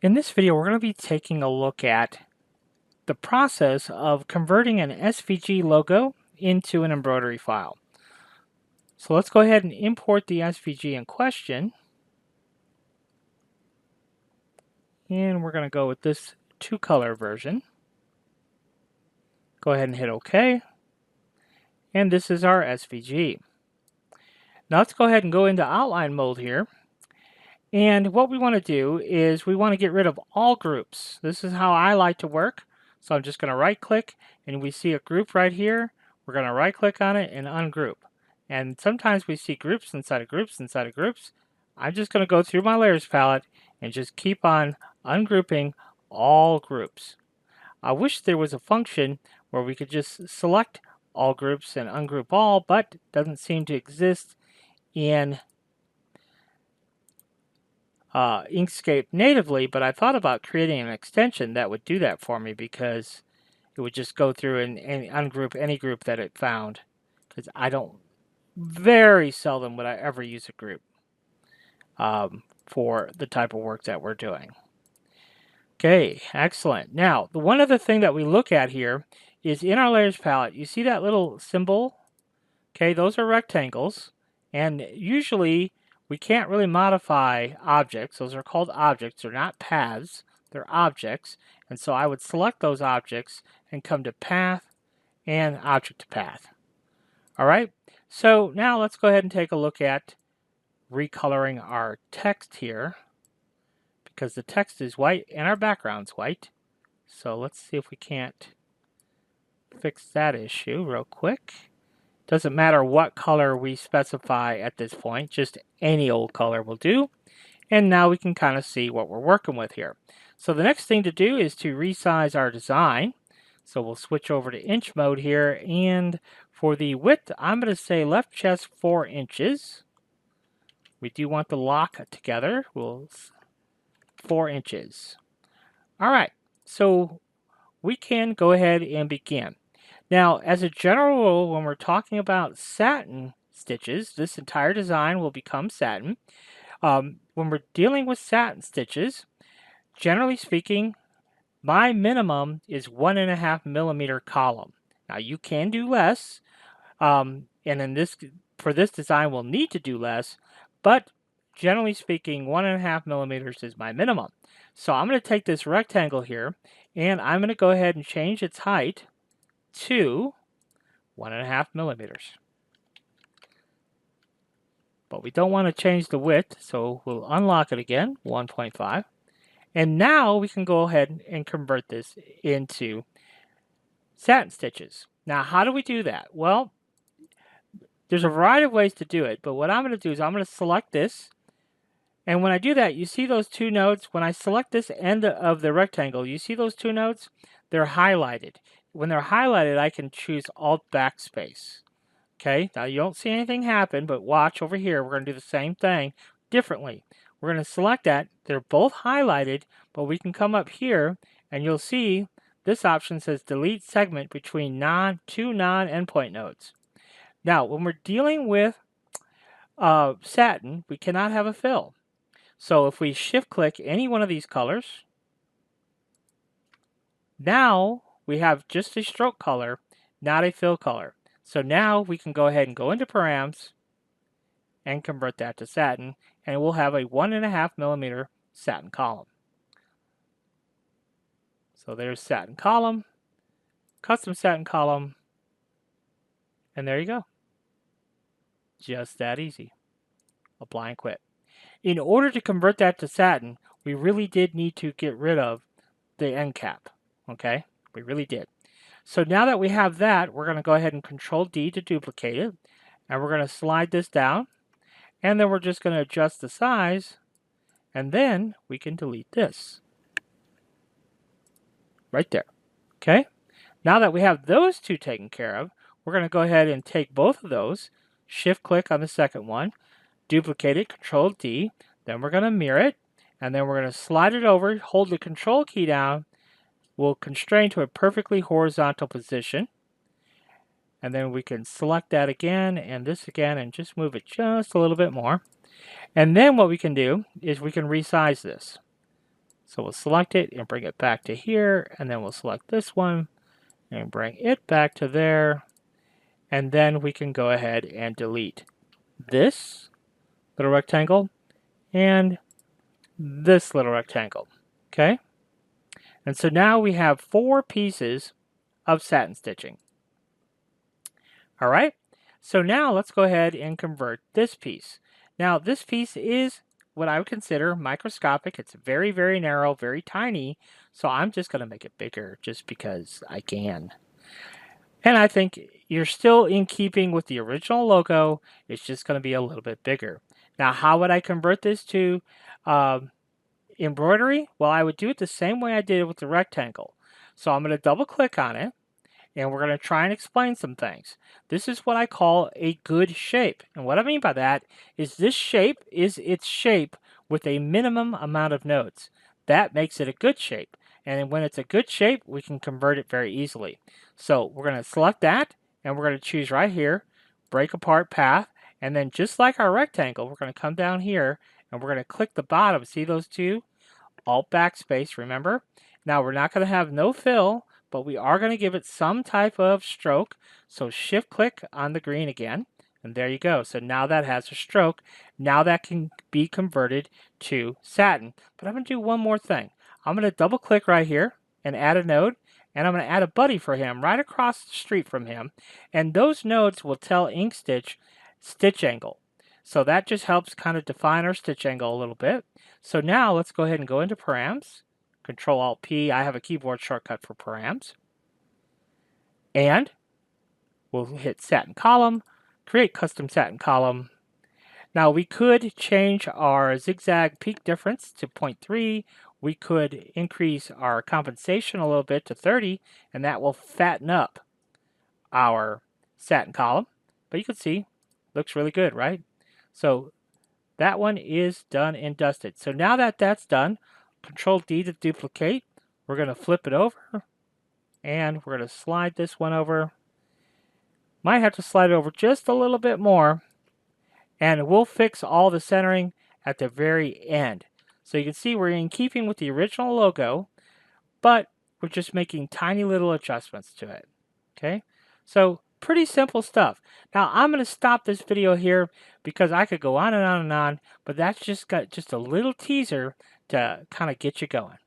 In this video, we're going to be taking a look at the process of converting an SVG logo into an embroidery file. So let's go ahead and import the SVG in question. And we're going to go with this two-color version. Go ahead and hit OK. And this is our SVG. Now let's go ahead and go into outline mode here. And what we want to do is we want to get rid of all groups. This is how I like to work. So I'm just going to right click and we see a group right here. We're going to right click on it and ungroup. And sometimes we see groups inside of groups inside of groups. I'm just going to go through my layers palette and just keep on ungrouping all groups. I wish there was a function where we could just select all groups and ungroup all, but it doesn't seem to exist in Inkscape natively, but I thought about creating an extension that would do that for me because it would just go through and ungroup any group that it found, because very seldom would I ever use a group for the type of work that we're doing. Okay, excellent. Now, the one other thing that we look at here is in our layers palette, you see that little symbol? Okay, those are rectangles, and usually we can't really modify objects. Those are called objects. They're not paths. They're objects. And so I would select those objects and come to Path and Object to Path. All right. So now let's go ahead and take a look at recoloring our text here, because the text is white and our background's white. So let's see if we can't fix that issue real quick. Doesn't matter what color we specify at this point, just any old color will do. And now we can kind of see what we're working with here. So the next thing to do is to resize our design. So we'll switch over to inch mode here, and for the width, I'm going to say left chest 4 inches. We do want the lock together. We'll 4 inches. All right, so we can go ahead and begin. Now, as a general rule, when we're talking about satin stitches, this entire design will become satin. When we're dealing with satin stitches, generally speaking, my minimum is 1.5 millimeter column. Now, you can do less, and for this design, we'll need to do less, but generally speaking, 1.5 millimeters is my minimum. So I'm going to take this rectangle here, and I'm going to go ahead and change its height to 1.5 millimeters. But we don't want to change the width, so we'll unlock it again, 1.5. And now we can go ahead and convert this into satin stitches. Now, how do we do that? Well, there's a variety of ways to do it, but what I'm going to do is I'm going to select this. And when I do that, you see those two nodes? When I select this end of the rectangle, you see those two nodes? They're highlighted. When they're highlighted, I can choose Alt Backspace. Okay, now you don't see anything happen, but watch over here. We're going to do the same thing differently. We're going to select that. They're both highlighted, but we can come up here and you'll see this option says delete segment between two non-endpoint nodes. Now, when we're dealing with satin, we cannot have a fill. So if we shift click any one of these colors, now we have just a stroke color, not a fill color. So now we can go ahead and go into params and convert that to satin, and we'll have a 1.5 millimeter satin column. So there's satin column, custom satin column, and there you go. Just that easy. Apply and quit. In order to convert that to satin, we really did need to get rid of the end cap. Okay, we really did. So now that we have that, we're going to go ahead and Control D to duplicate it, and we're going to slide this down, and then we're just going to adjust the size, and then we can delete this. Right there. Okay, now that we have those two taken care of, we're going to go ahead and take both of those, shift click on the second one, duplicate it, Control D, then we're going to mirror it, and then we're going to slide it over, hold the Control key down, we'll constrain to a perfectly horizontal position, and then we can select that again and this again and just move it just a little bit more. And then what we can do is we can resize this. So we'll select it and bring it back to here, and then we'll select this one and bring it back to there, and then we can go ahead and delete this little rectangle and this little rectangle. Okay? And so now we have 4 pieces of satin stitching. All right? So now let's go ahead and convert this piece. Now this piece is what I would consider microscopic. It's very, very narrow, very tiny. So I'm just going to make it bigger just because I can. And I think you're still in keeping with the original logo. It's just going to be a little bit bigger. Now, how would I convert this to embroidery? Well, I would do it the same way I did it with the rectangle. So I'm going to double click on it, and we're going to try and explain some things. This is what I call a good shape. And what I mean by that is this shape is its shape with a minimum amount of nodes. That makes it a good shape. And when it's a good shape, we can convert it very easily. So we're going to select that, and we're going to choose right here, break apart path. And then just like our rectangle, we're going to come down here, and we're going to click the bottom. See those two? Alt backspace, remember? Now we're not going to have no fill, but we are going to give it some type of stroke. So shift click on the green again, and there you go. So now that has a stroke. Now that can be converted to satin. But I'm going to do one more thing. I'm going to double click right here and add a node, and I'm going to add a buddy for him right across the street from him. And those nodes will tell InkStitch stitch angle. So that just helps kind of define our stitch angle a little bit. So now let's go ahead and go into params. Control-Alt-P. I have a keyboard shortcut for params. And we'll hit satin column, create custom satin column. Now we could change our zigzag peak difference to 0.3. We could increase our compensation a little bit to 30, and that will fatten up our satin column. But you can see, looks really good, right? So that one is done and dusted. So now that that's done, Control-D to duplicate. We're going to flip it over, and we're going to slide this one over. Might have to slide it over just a little bit more, and we'll fix all the centering at the very end. So you can see we're in keeping with the original logo, but we're just making tiny little adjustments to it. Okay, so pretty simple stuff. Now I'm going to stop this video here because I could go on and on and on, but that's just got just a little teaser to kind of get you going.